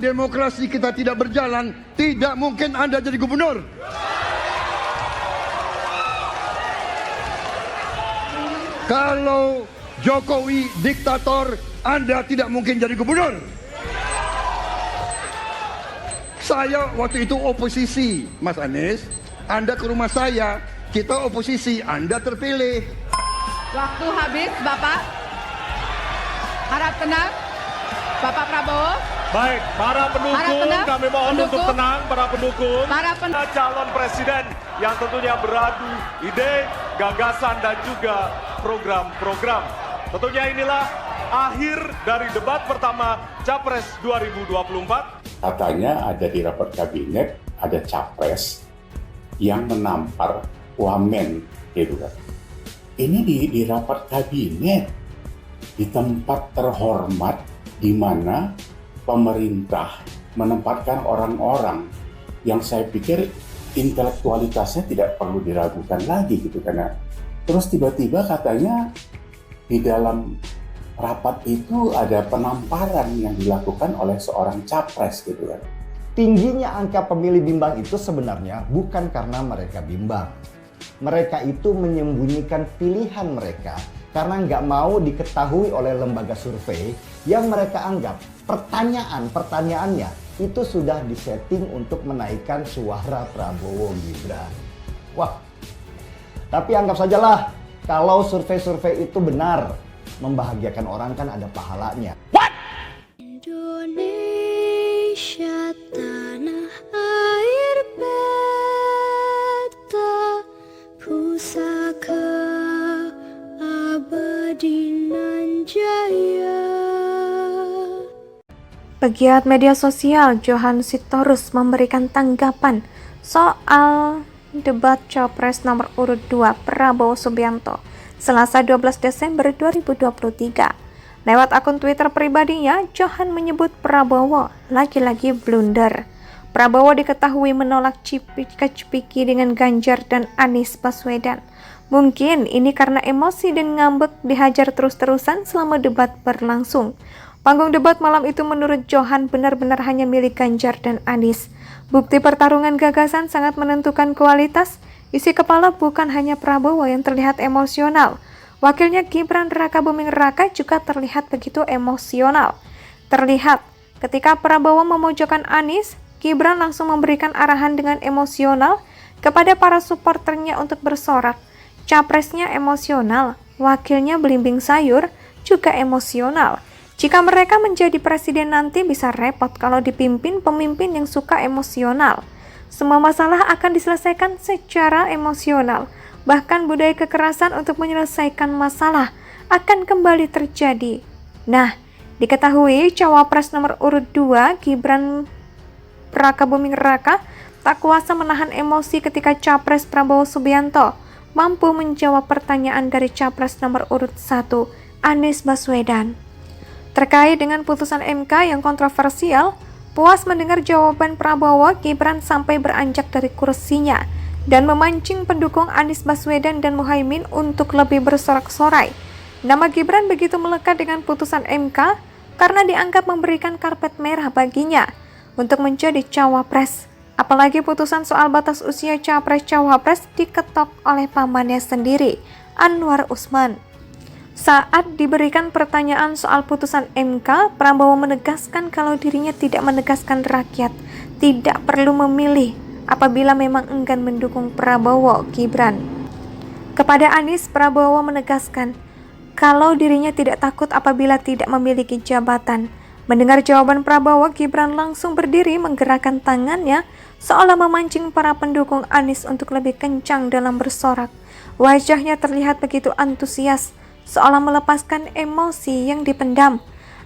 Demokrasi kita tidak berjalan, tidak mungkin Anda jadi gubernur. Kalau Jokowi diktator, Anda tidak mungkin jadi gubernur. Saya waktu itu oposisi, Mas Anies. Anda ke rumah saya, kita oposisi, Anda terpilih. Waktu habis, Bapak. Harap tenang, Bapak Prabowo. Baik, para pendukung, kami mohon untuk tenang, para pendukung. Calon presiden yang tentunya beradu ide, gagasan, dan juga program-program. Tentunya inilah akhir dari debat pertama Capres 2024. Katanya ada di rapat kabinet, ada capres yang menampar wamen, gitu kan. Ini di rapat kabinet, di tempat terhormat, di mana pemerintah menempatkan orang-orang yang saya pikir intelektualitasnya tidak perlu diragukan lagi gitu, karena terus tiba-tiba katanya di dalam rapat itu ada penamparan yang dilakukan oleh seorang capres gitu kan. Tingginya angka pemilih bimbang itu sebenarnya bukan karena mereka bimbang. Mereka itu menyembunyikan pilihan mereka karena nggak mau diketahui oleh lembaga survei yang mereka anggap pertanyaannya itu sudah disetting untuk menaikkan suara Prabowo Gibran. Wah, tapi anggap sajalah kalau survei-survei itu benar, membahagiakan orang kan ada pahalanya. What? Indonesia tanah air beta pusaka abadi nan jaya. Pegiat media sosial Johan Sitorus memberikan tanggapan soal debat Capres nomor urut 2 Prabowo Subianto Selasa 12 Desember 2023. Lewat akun Twitter pribadinya, Johan menyebut Prabowo lagi-lagi blunder. Prabowo diketahui menolak cipika-cipiki dengan Ganjar dan Anies Baswedan. Mungkin ini karena emosi dan ngambek dihajar terus-terusan selama debat berlangsung. Panggung debat malam itu menurut Johan benar-benar hanya milik Ganjar dan Anies. Bukti pertarungan gagasan sangat menentukan kualitas. Isi kepala bukan hanya Prabowo yang terlihat emosional. Wakilnya Gibran Rakabuming Raka juga terlihat begitu emosional. Terlihat ketika Prabowo memojokkan Anies, Gibran langsung memberikan arahan dengan emosional kepada para supporternya untuk bersorak. Capresnya emosional, wakilnya belimbing sayur juga emosional. Jika mereka menjadi presiden nanti bisa repot kalau dipimpin pemimpin yang suka emosional. Semua masalah akan diselesaikan secara emosional. Bahkan budaya kekerasan untuk menyelesaikan masalah akan kembali terjadi. Nah, diketahui cawapres nomor urut 2 Gibran Rakabuming Raka tak kuasa menahan emosi ketika Capres Prabowo Subianto mampu menjawab pertanyaan dari Capres nomor urut 1 Anies Baswedan. Terkait dengan putusan MK yang kontroversial, puas mendengar jawaban Prabowo, Gibran sampai beranjak dari kursinya dan memancing pendukung Anies Baswedan dan Muhaimin untuk lebih bersorak-sorai. Nama Gibran begitu melekat dengan putusan MK karena dianggap memberikan karpet merah baginya untuk menjadi cawapres. Apalagi putusan soal batas usia capres-cawapres diketok oleh pamannya sendiri, Anwar Usman. Saat diberikan pertanyaan soal putusan MK, Prabowo menegaskan kalau dirinya tidak menegaskan rakyat, tidak perlu memilih apabila memang enggan mendukung Prabowo Gibran. Kepada Anies, Prabowo menegaskan kalau dirinya tidak takut apabila tidak memiliki jabatan. Mendengar jawaban Prabowo, Gibran langsung berdiri menggerakkan tangannya seolah memancing para pendukung Anies untuk lebih kencang dalam bersorak. Wajahnya terlihat begitu antusias, seolah melepaskan emosi yang dipendam.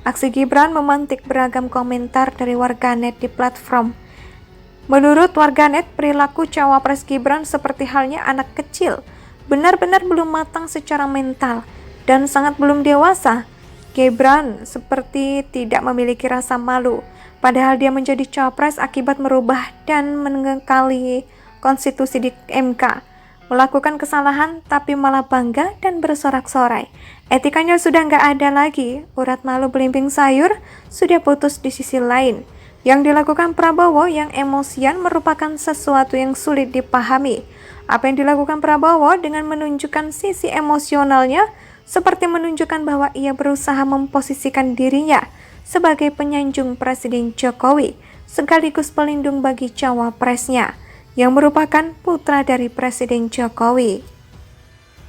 Aksi Gibran memantik beragam komentar dari warganet di platform. Menurut warganet, perilaku cawapres Gibran seperti halnya anak kecil, benar-benar belum matang secara mental dan sangat belum dewasa. Gibran seperti tidak memiliki rasa malu, padahal dia menjadi cawapres akibat merubah dan mengekali konstitusi di MK. Melakukan kesalahan tapi malah bangga dan bersorak-sorai. Etikanya sudah nggak ada lagi, urat malu belimbing sayur sudah putus di sisi lain. Yang dilakukan Prabowo yang emosian merupakan sesuatu yang sulit dipahami. Apa yang dilakukan Prabowo dengan menunjukkan sisi emosionalnya seperti menunjukkan bahwa ia berusaha memposisikan dirinya sebagai penyanjung Presiden Jokowi sekaligus pelindung bagi cawapresnya yang merupakan putra dari Presiden Jokowi.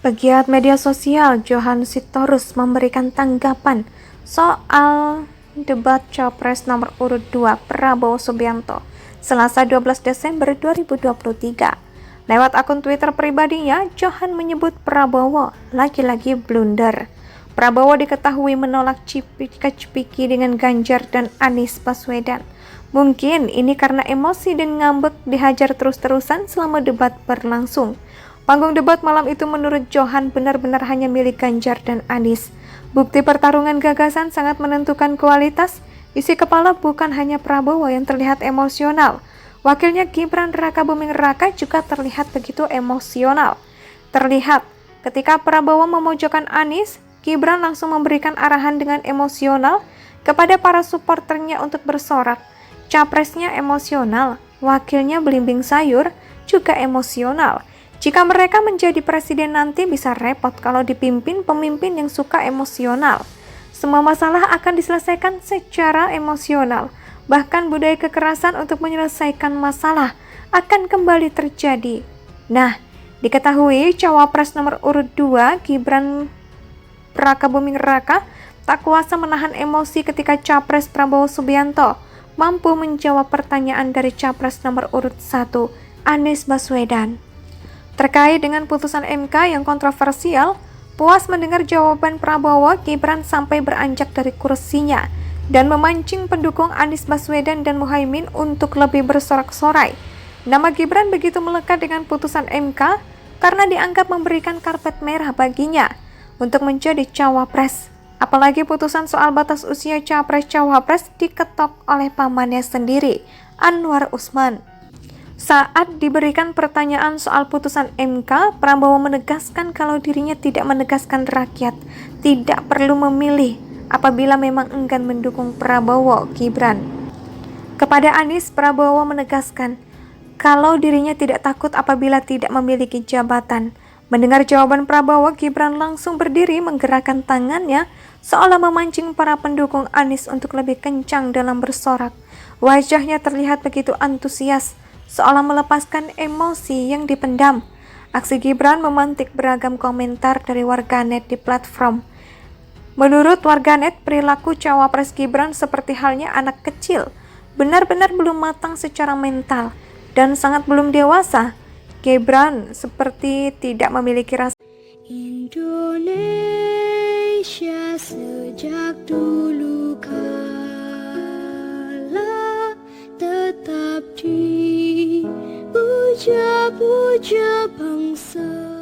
Pegiat media sosial Johan Sitorus memberikan tanggapan soal debat Capres nomor urut 2 Prabowo Subianto Selasa 12 Desember 2023. Lewat akun Twitter pribadinya, Johan menyebut Prabowo lagi-lagi blunder. Prabowo diketahui menolak cipika-cipiki dengan Ganjar dan Anies Baswedan. Mungkin ini karena emosi dan ngambek dihajar terus-terusan selama debat berlangsung. Panggung debat malam itu menurut Johan benar-benar hanya milik Ganjar dan Anies. Bukti pertarungan gagasan sangat menentukan kualitas. Isi kepala bukan hanya Prabowo yang terlihat emosional. Wakilnya Gibran Rakabuming Raka juga terlihat begitu emosional. Terlihat ketika Prabowo memojokkan Anies, Gibran langsung memberikan arahan dengan emosional kepada para supporternya untuk bersorak. Capresnya emosional, wakilnya belimbing sayur juga emosional. Jika mereka menjadi presiden nanti bisa repot kalau dipimpin pemimpin yang suka emosional. Semua masalah akan diselesaikan secara emosional. Bahkan budaya kekerasan untuk menyelesaikan masalah akan kembali terjadi. Nah, diketahui cawapres nomor urut 2 Gibran Rakabuming Raka tak kuasa menahan emosi ketika Capres Prabowo Subianto mampu menjawab pertanyaan dari Capres nomor urut 1 Anies Baswedan. Terkait dengan putusan MK yang kontroversial, puas mendengar jawaban Prabowo, Gibran sampai beranjak dari kursinya dan memancing pendukung Anies Baswedan dan Muhaimin untuk lebih bersorak-sorai. Nama Gibran begitu melekat dengan putusan MK karena dianggap memberikan karpet merah baginya untuk menjadi cawapres. Apalagi putusan soal batas usia capres-cawapres diketok oleh pamannya sendiri, Anwar Usman. Saat diberikan pertanyaan soal putusan MK, Prabowo menegaskan kalau dirinya tidak menegaskan rakyat, tidak perlu memilih apabila memang enggan mendukung Prabowo Gibran. Kepada Anies, Prabowo menegaskan kalau dirinya tidak takut apabila tidak memiliki jabatan. Mendengar jawaban Prabowo, Gibran langsung berdiri menggerakkan tangannya seolah memancing para pendukung Anies untuk lebih kencang dalam bersorak. Wajahnya terlihat begitu antusias, seolah melepaskan emosi yang dipendam. Aksi Gibran memantik beragam komentar dari warganet di platform. Menurut warganet, perilaku cawapres Gibran seperti halnya anak kecil, benar-benar belum matang secara mental dan sangat belum dewasa. Gibran seperti tidak memiliki rasa. Indonesia sejak dulu kala tetap dipuja-puja bangsa.